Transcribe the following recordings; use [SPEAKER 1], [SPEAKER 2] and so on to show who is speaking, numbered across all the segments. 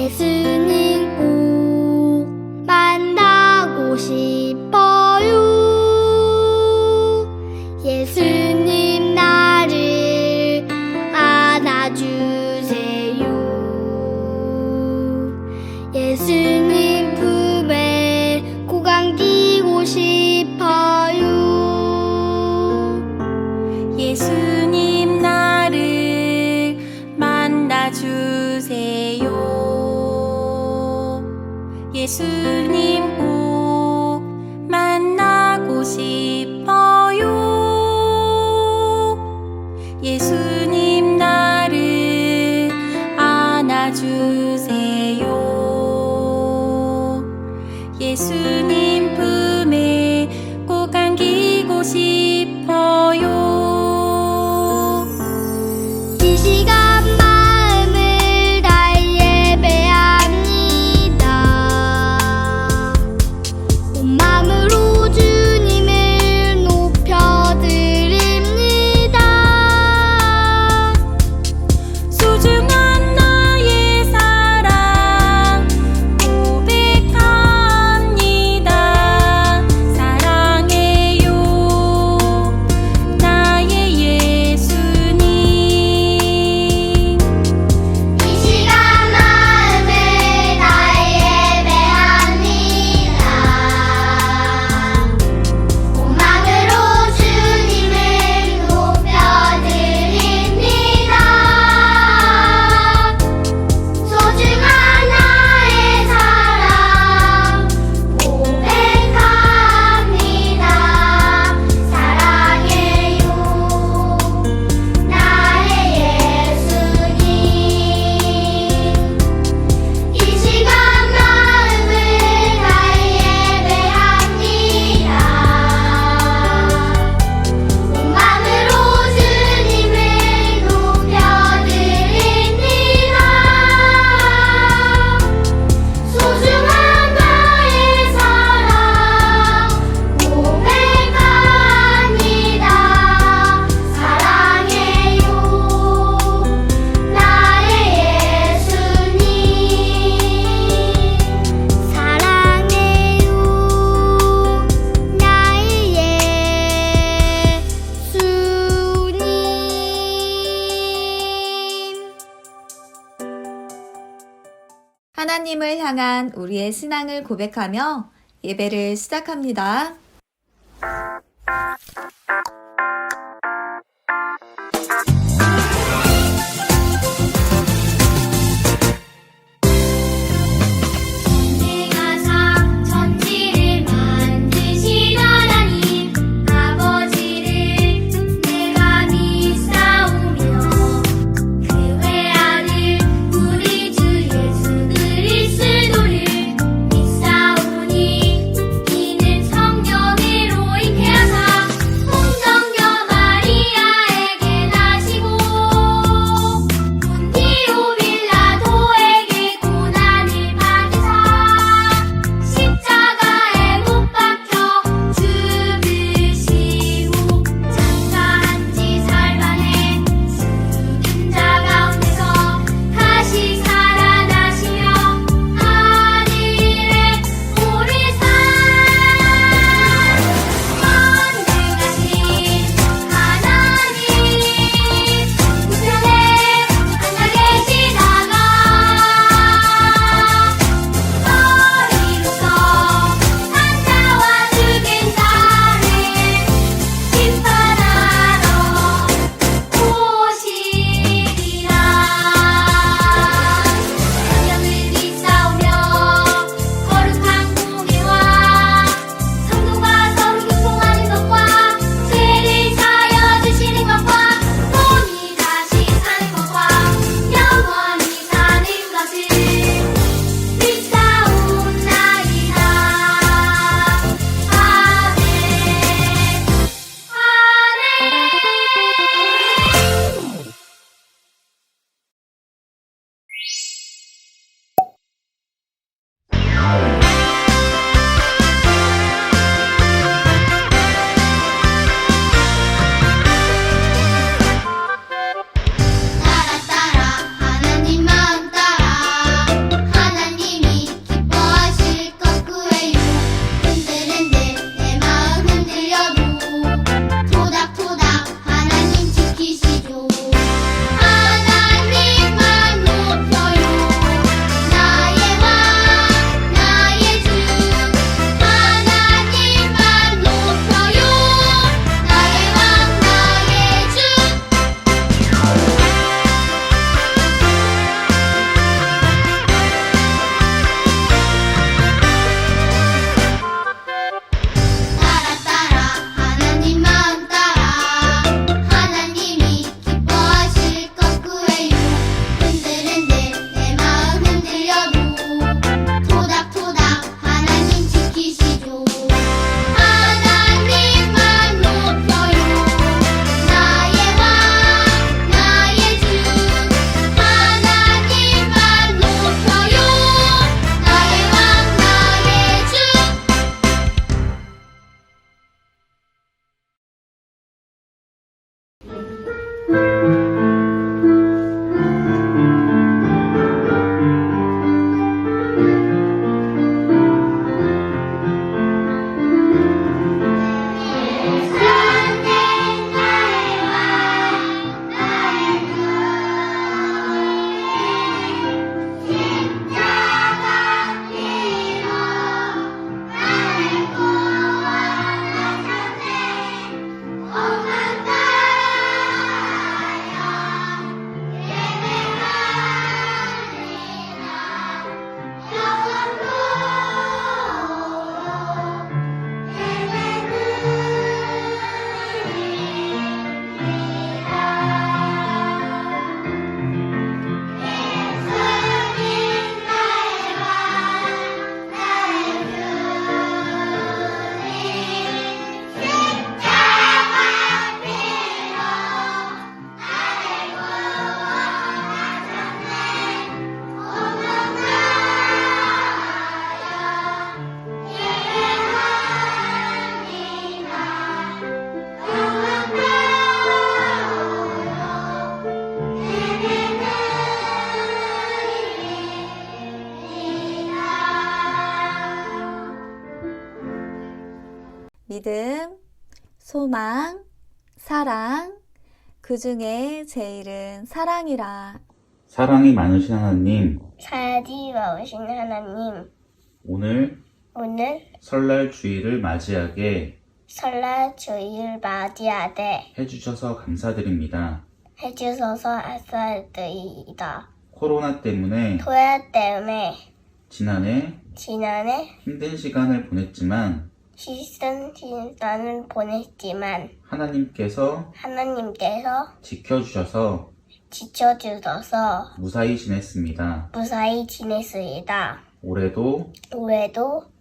[SPEAKER 1] 예수님 꼭 만나고 싶어요. 예수님 나를 안아주세요. 예수님 품에 꼭 안기고 싶어요.
[SPEAKER 2] 예수님 나를 만나주세요. 예수님 꼭 만나고 싶어요. 예수님 나를 안아주세요. 예수님 품에 꼭 안기고 싶어요.
[SPEAKER 1] 이 시간 마음을 다해 예배합니다. 온 마음으로 주님을 높여드립니다.
[SPEAKER 2] 소중한 나의 사랑 고백합니다. 사랑해요 나의 예수님.
[SPEAKER 1] 이 시간 마음을 다해 예배합니다. 온 마음으로 주님을 높여드립니다. 소중한 나의 사랑 고백합니다. 사랑해요 나의 예수님. 이 시간 마음을 다해 예배합니다. 온 마음으로 주님을 높여드립니다. 소중한 나의 사랑 고백합니다. 사랑해요 나의 예수님. 사랑해요 나의 예수님.
[SPEAKER 3] 하나님을 향한 우리의 신앙을 고백하며 예배를 시작합니다.
[SPEAKER 1] 내가 천지를 만드신 하나님 아버지를 내가 믿사오며 그 외아들 우리 주 예수 그리스도를 믿사오니 이는 성령으로 잉태하사 홍정녀 마리아에게 나시고 본디오 빌라도에게 고난을 받으사 십자가에 못 박혀 죽으시고 장사한 지 살만에 죽은 자 가운데서 다시 살아나시며 하늘에 오르사 만능하신 하나님 우편에 앉아 계시다가 머리로서 산자와 죽은 자를 심판하러 오시리라. 성령을 믿사오며 거룩한 공예와 성도가 서로 교통하는 것과 죄를 사하여 주시는 것과 몸이 다시 사는 것과 영원히 사는 것을 믿사옵나이다. 아멘. 아멘. 나라 따라 하나님 마음 따라
[SPEAKER 3] 믿음, 소망, 사랑, 그 중에 제일은 사랑이라.
[SPEAKER 4] 사랑이 많으신 하나님,
[SPEAKER 1] 사랑이 많으신 하나님,
[SPEAKER 4] 오늘
[SPEAKER 1] 오늘
[SPEAKER 4] 설날 주일을 맞이하게
[SPEAKER 1] 설날 주일 맞이하되
[SPEAKER 4] 해주셔서 감사드립니다.
[SPEAKER 1] 해주셔서 감사드립니다.
[SPEAKER 4] 코로나 때문에
[SPEAKER 1] 토야 때문에
[SPEAKER 4] 지난해
[SPEAKER 1] 지난해
[SPEAKER 4] 힘든 시간을 보냈지만
[SPEAKER 1] 시간을 보냈지만
[SPEAKER 4] 하나님께서
[SPEAKER 1] 하나님께서
[SPEAKER 4] 지켜주셔서
[SPEAKER 1] 지켜주셔서
[SPEAKER 4] 무사히 지냈습니다.
[SPEAKER 1] 무사히 지냈습니다.
[SPEAKER 4] 올해도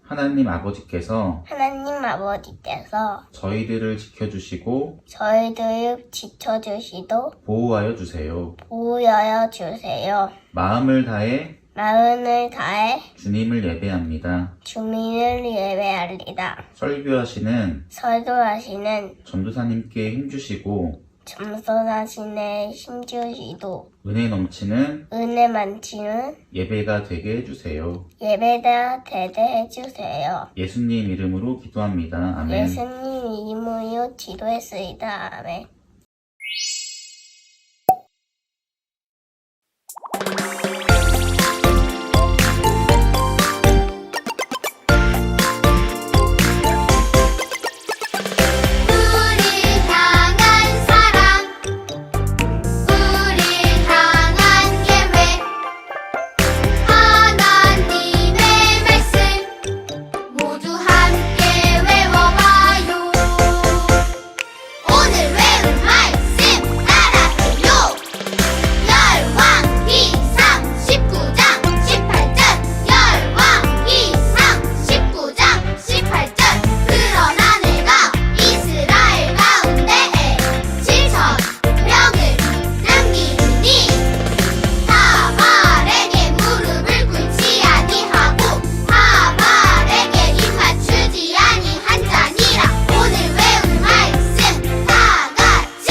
[SPEAKER 4] 하나님 아버지께서
[SPEAKER 1] 하나님 아버지께서
[SPEAKER 4] 저희들을 지켜주시고
[SPEAKER 1] 저희들을 지켜주시고
[SPEAKER 4] 보호하여 주세요.
[SPEAKER 1] 보호하여 주세요.
[SPEAKER 4] 마음을 다해
[SPEAKER 1] 마음을 다해
[SPEAKER 4] 주님을 예배합니다.
[SPEAKER 1] 주민을 예배합니다.
[SPEAKER 4] 설교하시는
[SPEAKER 1] 설교하시는
[SPEAKER 4] 전도사님께 힘주시고
[SPEAKER 1] 점선하시는 힘주시도
[SPEAKER 4] 은혜 넘치는
[SPEAKER 1] 은혜 많지는
[SPEAKER 4] 예배가 되게 해주세요.
[SPEAKER 1] 예배가 되게 해주세요.
[SPEAKER 4] 예수님 이름으로 기도합니다. 아멘.
[SPEAKER 1] 예수님 이름으로 기도했습니다. 아멘.
[SPEAKER 2] 우리 향한 사랑 우리 향한 계획 하나님의 말씀 모두 함께 외워봐요. 오늘 외운 말씀 따라해요. 열왕기상 19장 18절 열왕기상 19장 18절 그러나 내가 이스라엘 가운데에 7,000명을 남기니 하발에게 무릎을 꿇지 아니하고 하발에게 입 맞추지 아니한 자니라. 오늘 외운 말씀 다같이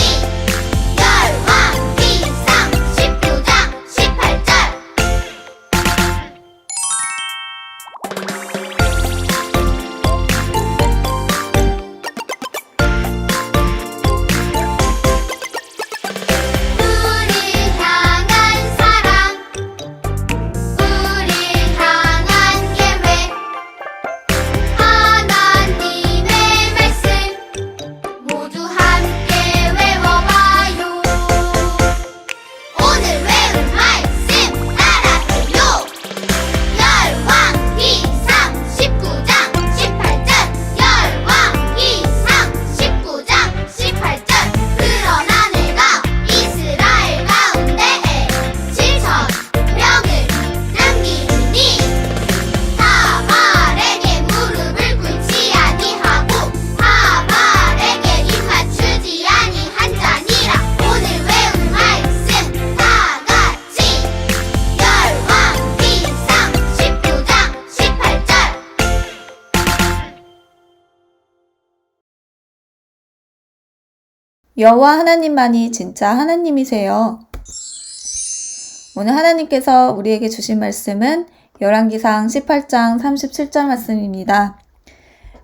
[SPEAKER 2] 열왕기상 19장 18절 우리 향한 사랑 우리 향한 계획 하나님의 말씀 모두 함께 외워봐요. 오늘 외운 말씀 따라해요. 열왕기상 19장 18절 열왕기상 19장 18절 그러나 내가 이스라엘 가운데에 7,000명을 남기니 하발에게 무릎을 꿇지 아니하고 하발에게 입 맞추지 아니한 자니라. 오늘 외운 말씀 다같이 열왕기상 19장 18절
[SPEAKER 3] 여호와 하나님만이 진짜 하나님이세요. 오늘 하나님께서 우리에게 주신 말씀은 열왕기상 18장 37절 말씀입니다.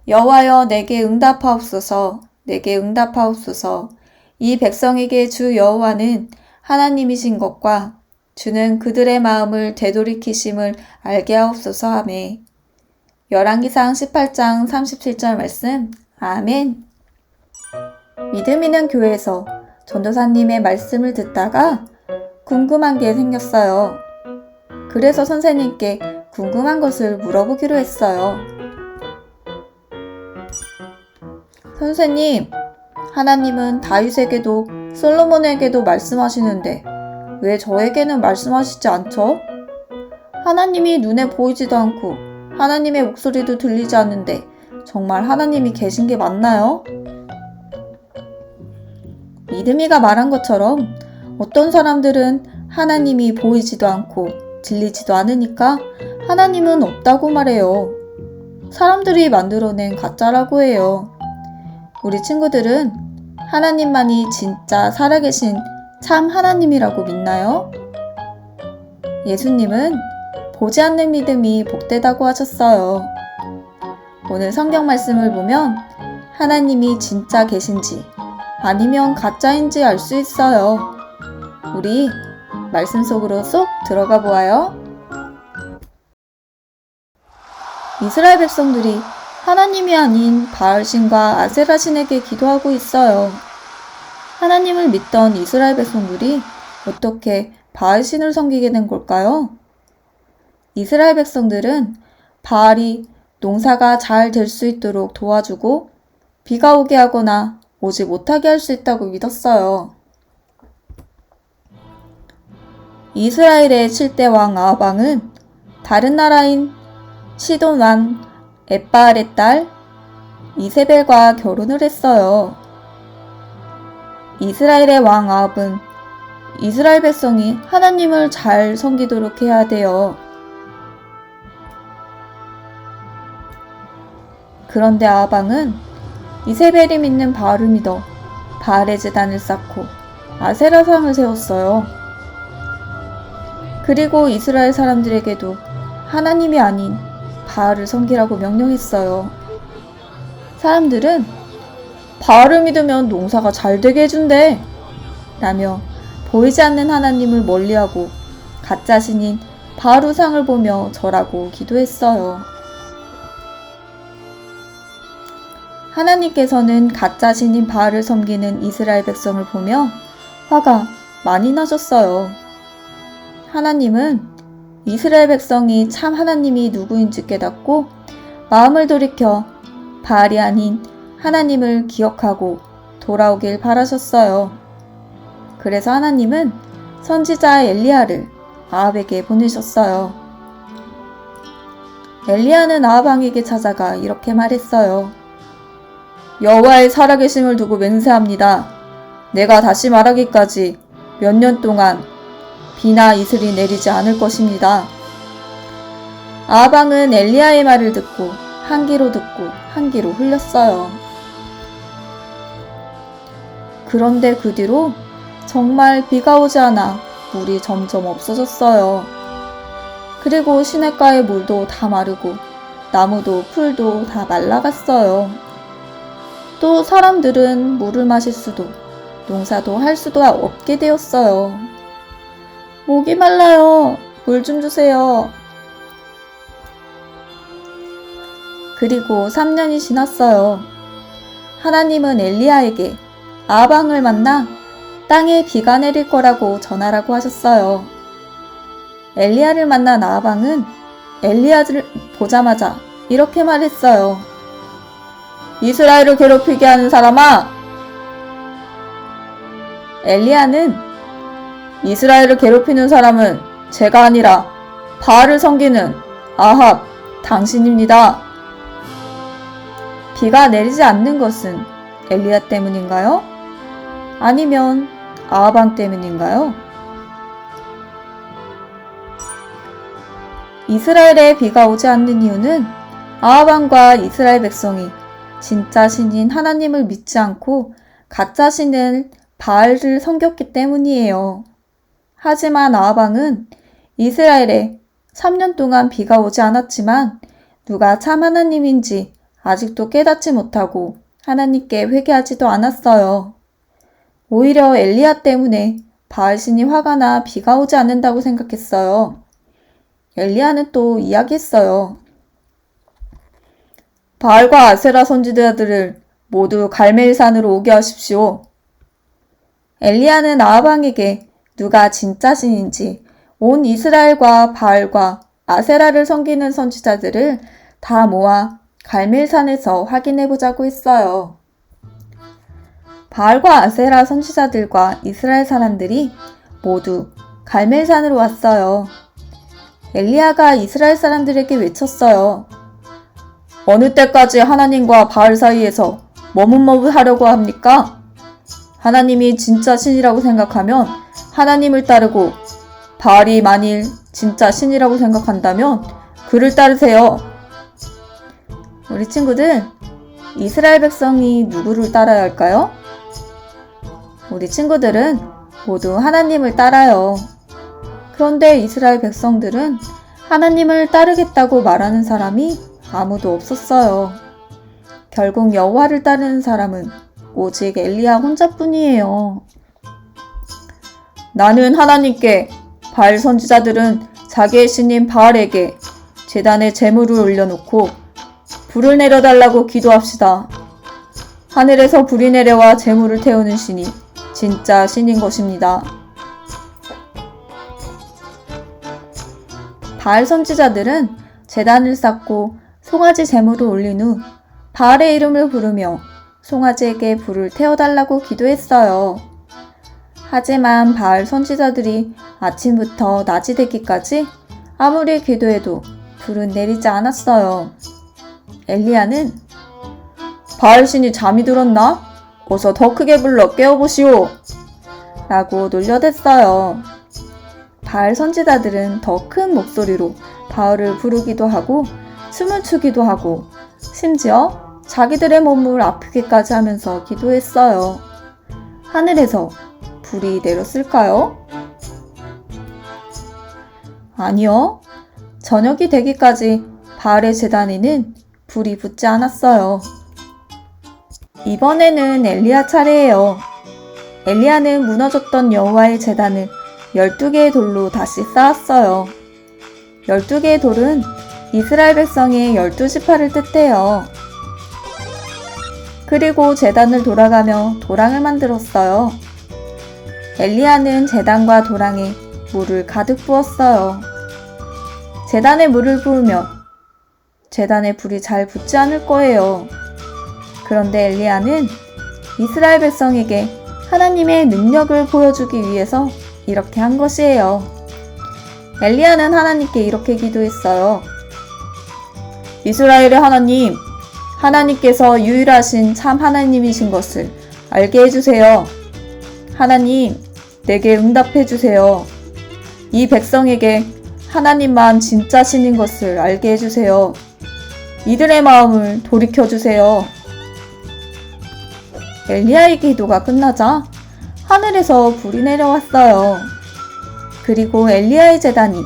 [SPEAKER 3] 여호와여 내게 응답하옵소서 내게 응답하옵소서. 이 백성에게 주 여호와는 하나님이신 것과 주는 그들의 마음을 되돌이키심을 알게 하옵소서 하매. 열왕기상 18장 37절 말씀. 아멘. 믿음 있는 교회에서 전도사님의 말씀을 듣다가 궁금한 게 생겼어요. 그래서 선생님께 궁금한 것을 물어보기로 했어요. 선생님, 하나님은 다윗에게도 솔로몬에게도 말씀하시는데 왜 저에게는 말씀하시지 않죠? 하나님이 눈에 보이지도 않고 하나님의 목소리도 들리지 않는데 정말 하나님이 계신 게 맞나요? 믿음이가 말한 것처럼 어떤 사람들은 하나님이 보이지도 않고 들리지도 않으니까 하나님은 없다고 말해요. 사람들이 만들어낸 가짜라고 해요. 우리 친구들은 하나님만이 진짜 살아계신 참 하나님이라고 믿나요? 예수님은 보지 않는 믿음이 복되다고 하셨어요. 오늘 성경 말씀을 보면 하나님이 진짜 계신지 아니면 가짜인지 알 수 있어요. 우리 말씀 속으로 쏙 들어가 보아요. 이스라엘 백성들이 하나님이 아닌 바알신과 아세라신에게 기도하고 있어요. 하나님을 믿던 이스라엘 백성들이 어떻게 바알신을 섬기게 된 걸까요? 이스라엘 백성들은 바알이 농사가 잘 될 수 있도록 도와주고 비가 오게 하거나 오지 못하게 할 수 있다고 믿었어요. 이스라엘의 7대 왕 아합 왕은 다른 나라인 시돈 왕 엣바알의 딸 이세벨과 결혼을 했어요. 이스라엘의 왕 아합은 이스라엘 백성이 하나님을 잘 섬기도록 해야 돼요. 그런데 아합 왕은 이세벨이 믿는 바알을 믿어 바알의 제단을 쌓고 아세라상을 세웠어요. 그리고 이스라엘 사람들에게도 하나님이 아닌 바알을 섬기라고 명령했어요. 사람들은 바알을 믿으면 농사가 잘 되게 해준대 라며 보이지 않는 하나님을 멀리하고 가짜 신인 바알 우상을 보며 절하고 기도했어요. 하나님께서는 가짜 신인 바알을 섬기는 이스라엘 백성을 보며 화가 많이 나셨어요. 하나님은 이스라엘 백성이 참 하나님이 누구인지 깨닫고 마음을 돌이켜 바알이 아닌 하나님을 기억하고 돌아오길 바라셨어요. 그래서 하나님은 선지자 엘리야를 아합에게 보내셨어요. 엘리야는 아합 왕에게 찾아가 이렇게 말했어요. 여호와의 살아계심을 두고 맹세합니다. 내가 다시 말하기까지 몇 년 동안 비나 이슬이 내리지 않을 것입니다. 아합 왕은 엘리야의 말을 듣고 한 귀로 듣고 한 귀로 흘렸어요. 그런데 그 뒤로 정말 비가 오지 않아 물이 점점 없어졌어요. 그리고 시냇가의 물도 다 마르고 나무도 풀도 다 말라갔어요. 또 사람들은 물을 마실 수도 농사도 할 수도 없게 되었어요. 목이 말라요. 물 좀 주세요. 그리고 3년이 지났어요. 하나님은 엘리야에게 아합 왕을 만나 땅에 비가 내릴 거라고 전하라고 하셨어요. 엘리야를 만난 아합 왕은 엘리야를 보자마자 이렇게 말했어요. 이스라엘을 괴롭히게 하는 사람아! 엘리야는 이스라엘을 괴롭히는 사람은 제가 아니라 바알을 섬기는 아합 당신입니다. 비가 내리지 않는 것은 엘리야 때문인가요? 아니면 아합 왕 때문인가요? 이스라엘에 비가 오지 않는 이유는 아합 왕과 이스라엘 백성이 진짜 신인 하나님을 믿지 않고 가짜 신을 바알을 섬겼기 때문이에요. 하지만 아합 왕은 이스라엘에 3년 동안 비가 오지 않았지만 누가 참 하나님인지 아직도 깨닫지 못하고 하나님께 회개하지도 않았어요. 오히려 엘리야 때문에 바알신이 화가 나 비가 오지 않는다고 생각했어요. 엘리야는 또 이야기했어요. 바알과 아세라 선지자들을 모두 갈멜산으로 오게 하십시오. 엘리야는 아합 왕에게 누가 진짜 신인지 온 이스라엘과 바알과 아세라를 섬기는 선지자들을 다 모아 갈멜산에서 확인해 보자고 했어요. 바알과 아세라 선지자들과 이스라엘 사람들이 모두 갈멜산으로 왔어요. 엘리야가 이스라엘 사람들에게 외쳤어요. 어느 때까지 하나님과 바알 사이에서 머뭇머뭇하려고 합니까? 하나님이 진짜 신이라고 생각하면 하나님을 따르고 바알이 만일 진짜 신이라고 생각한다면 그를 따르세요. 우리 친구들, 이스라엘 백성이 누구를 따라야 할까요? 우리 친구들은 모두 하나님을 따라요. 그런데 이스라엘 백성들은 하나님을 따르겠다고 말하는 사람이 아무도 없었어요. 결국 여호와를 따르는 사람은 오직 엘리야 혼자뿐이에요. 나는 하나님께 바알 선지자들은 자기의 신인 바알에게 제단에 제물을 올려놓고 불을 내려달라고 기도합시다. 하늘에서 불이 내려와 제물을 태우는 신이 진짜 신인 것입니다. 바알 선지자들은 제단을 쌓고 송아지 제물을 올린 후 바알의 이름을 부르며 송아지에게 불을 태워달라고 기도했어요. 하지만 바알 선지자들이 아침부터 낮이 되기까지 아무리 기도해도 불은 내리지 않았어요. 엘리야는 바알 신이 잠이 들었나? 어서 더 크게 불러 깨워보시오! 라고 놀려댔어요. 바알 선지자들은 더 큰 목소리로 바알을 부르기도 하고 춤을 추기도 하고 심지어 자기들의 몸을 아프게까지 하면서 기도했어요. 하늘에서 불이 내렸을까요? 아니요. 저녁이 되기까지 바알의 제단에는 불이 붙지 않았어요. 이번에는 엘리야 차례예요. 엘리야는 무너졌던 여호와의 제단을 12개의 돌로 다시 쌓았어요. 12개의 돌은 이스라엘 백성의 12지파를 뜻해요. 그리고 제단을 돌아가며 도랑을 만들었어요. 엘리야는 제단과 도랑에 물을 가득 부었어요. 제단에 물을 부으면 제단에 불이 잘 붙지 않을 거예요. 그런데 엘리야는 이스라엘 백성에게 하나님의 능력을 보여주기 위해서 이렇게 한 것이에요. 엘리야는 하나님께 이렇게 기도했어요. 이스라엘의 하나님, 하나님께서 유일하신 참 하나님이신 것을 알게 해주세요. 하나님, 내게 응답해 주세요. 이 백성에게 하나님만 진짜 신인 것을 알게 해주세요. 이들의 마음을 돌이켜 주세요. 엘리야의 기도가 끝나자 하늘에서 불이 내려왔어요. 그리고 엘리야의 제단이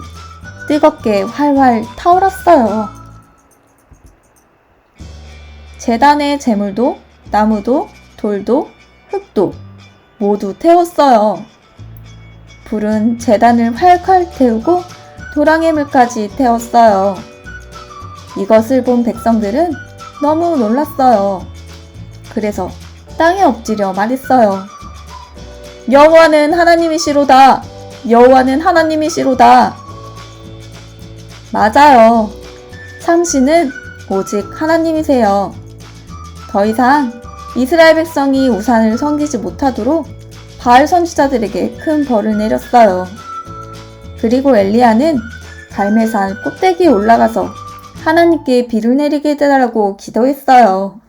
[SPEAKER 3] 뜨겁게 활활 타올랐어요. 제단의 제물도 나무도 돌도 흙도 모두 태웠어요. 불은 제단을 활활 태우고 도랑의 물까지 태웠어요. 이것을 본 백성들은 너무 놀랐어요. 그래서 땅에 엎드려 말했어요. 여호와는 하나님이시로다. 여호와는 하나님이시로다. 맞아요. 참신은 오직 하나님이세요. 더 이상 이스라엘 백성이 우산을 섬기지 못하도록 바알 선지자들에게 큰 벌을 내렸어요. 그리고 엘리야는 갈멜산 꼭대기에 올라가서 하나님께 비를 내리게 해달라고 기도했어요.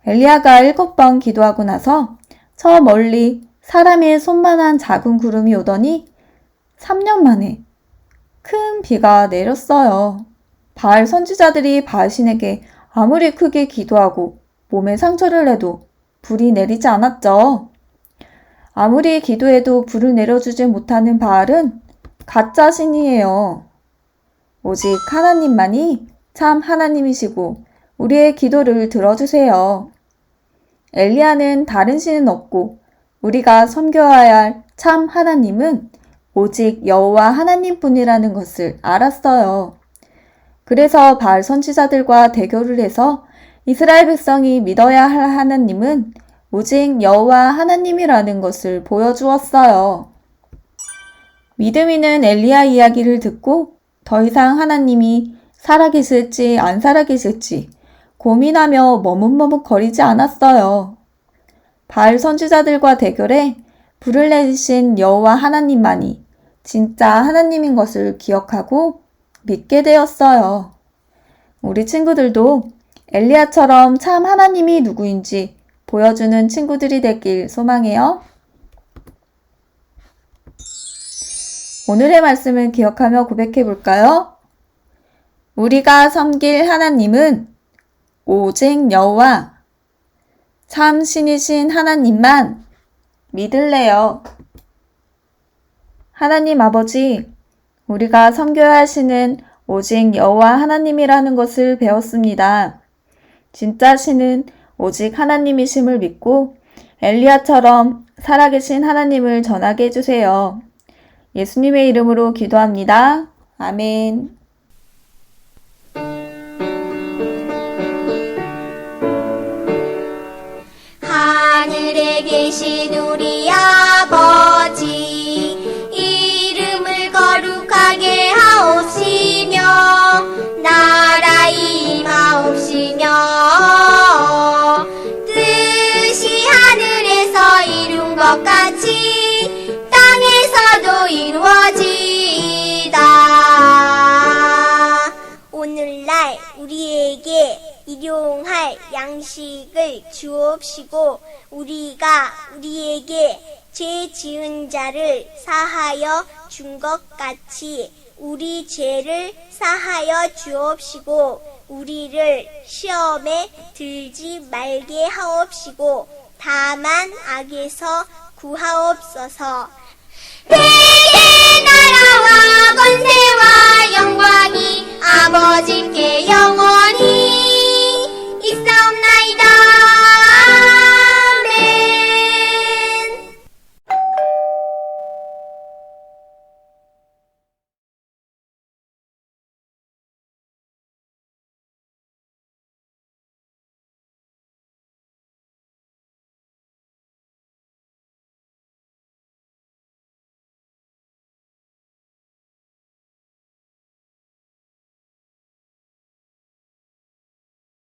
[SPEAKER 3] 엘리야가 7번 기도하고 나서 저 멀리 사람의 손만한 작은 구름이 오더니 3년 만에 큰 비가 내렸어요. 바알 선지자들이 바알신에게 아무리 크게 기도하고 몸에 상처를 내도 불이 내리지 않았죠. 아무리 기도해도 불을 내려주지 못하는 바알은 가짜 신이에요. 오직 하나님만이 참 하나님이시고 우리의 기도를 들어주세요. 엘리야는 다른 신은 없고 우리가 섬겨야 할 참 하나님은 오직 여호와 하나님뿐이라는 것을 알았어요. 그래서 바알 선지자들과 대결을 해서 이스라엘 백성이 믿어야 할 하나님은 오직 여호와 하나님이라는 것을 보여주었어요. 믿음이는 엘리야 이야기를 듣고 더 이상 하나님이 살아계실지 안 살아계실지 고민하며 머뭇머뭇거리지 않았어요. 바알 선지자들과 대결에 불을 내리신 여호와 하나님만이 진짜 하나님인 것을 기억하고 믿게 되었어요. 우리 친구들도 엘리야처럼 참 하나님이 누구인지 보여주는 친구들이 되길 소망해요. 오늘의 말씀을 기억하며 고백해 볼까요? 우리가 섬길 하나님은 오직 여호와, 참 신이신 하나님만 믿을래요. 하나님 아버지, 우리가 섬겨야 하시는 오직 여호와 하나님이라는 것을 배웠습니다. 진짜 신은 오직 하나님이심을 믿고 엘리야처럼 살아계신 하나님을 전하게 해주세요. 예수님의 이름으로 기도합니다. 아멘.
[SPEAKER 2] 하늘에 계신 우리 아버지 이름을 거룩하게 하옵시며 나라 임하옵시며 뜻이 하늘에서 이룬 것 같이 땅에서도 이루어지이다. 오늘날 우리에게 일용할 양식을 주옵시고 우리가 우리에게 죄 지은 자를 사하여 준 것 같이 우리 죄를 사하여 주옵시고 우리를 시험에 들지 말게 하옵시고 다만 악에서 구하옵소서. 대개 나라와 권세와